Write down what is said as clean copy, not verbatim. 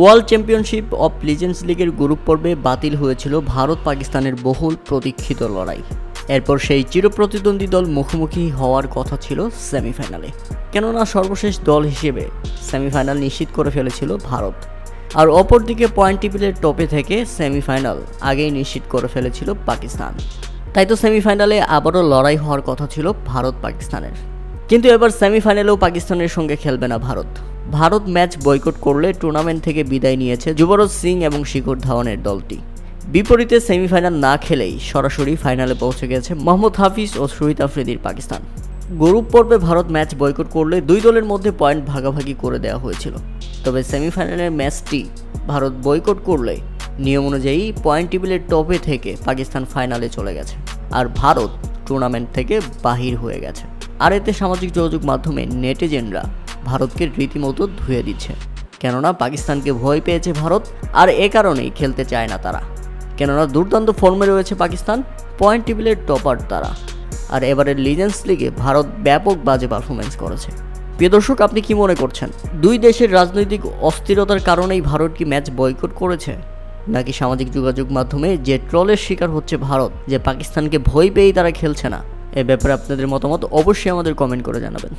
World championship of legends লিগের group পর্বে বাতিল হয়েছিল ভারত পাকিস্তানের বহুল প্রতীক্ষিত লড়াই। এরপর সেই চিরপ্রতিদ্বন্দ্বী দল মুখোমুখি হওয়ার কথা ছিল সেমিফাইনালে, কেননা সর্বশেষ দল হিসেবে সেমিফাইনাল নিশ্চিত করে ফেলেছিল ভারত। আর অপরদিকে পয়েন্ট টেবিলের টপে থেকে সেমিফাইনাল আগেই নিশ্চিত করে ফেলেছিল পাকিস্তান। তাই তো সেমিফাইনালে আবারও লড়াই হওয়ার কথা ছিল ভারত পাকিস্তানের। কিন্তু এবার সেমিফাইনালেও পাকিস্তানের সঙ্গে খেলবে না ভারত। ভারত ম্যাচ বয়কট করলে টুর্নামেন্ট থেকে বিদায় নিয়েছে যুবরাজ সিং এবং শিখর ধাওয়ানের দলটি। বিপরীতে সেমিফাইনাল না খেলেই সরাসরি ফাইনালে পৌঁছে গেছে মোহাম্মদ হাফিজ ও শহীদ আফ্রিদির পাকিস্তান। গ্রুপ পর্বে ভারত ম্যাচ বয়কট করলে দুই দলের মধ্যে পয়েন্ট ভাগাভাগি করে দেওয়া হয়েছিল। তবে সেমিফাইনালের ম্যাচটি ভারত বয়কট করলে নিয়ম অনুযায়ী পয়েন্ট টেবিলের টপে থেকে পাকিস্তান ফাইনালে চলে গেছে, আর ভারত টুর্নামেন্ট থেকে বাহির হয়ে গেছে। আর এতে সামাজিক যোগাযোগ মাধ্যমে নেটিজেনরা ভারতকে রীতিমতো ধুয়ে দিচ্ছে, কেননা পাকিস্তানকে ভয় পেয়েছে ভারত, আর এ কারণেই খেলতে চায় না তারা। কেননা দুর্দান্ত ফর্মে রয়েছে পাকিস্তান, পয়েন্ট টেবিলের টপার তারা। আর এবারের লিজেন্ডস লিগে ভারত ব্যাপক বাজে পারফরমেন্স করেছে। প্রিয় দর্শক, আপনি কি মনে করছেন, দুই দেশের রাজনৈতিক অস্থিরতার কারণেই ভারত কি ম্যাচ বয়কট করেছে, নাকি সামাজিক যোগাযোগ মাধ্যমে যে ট্রলের শিকার হচ্ছে ভারত, যে পাকিস্তানকে ভয় পেয়েই তারা খেলছে না? এ ব্যাপারে আপনাদের মতামত অবশ্যই আমাদের কমেন্ট করে জানাবেন।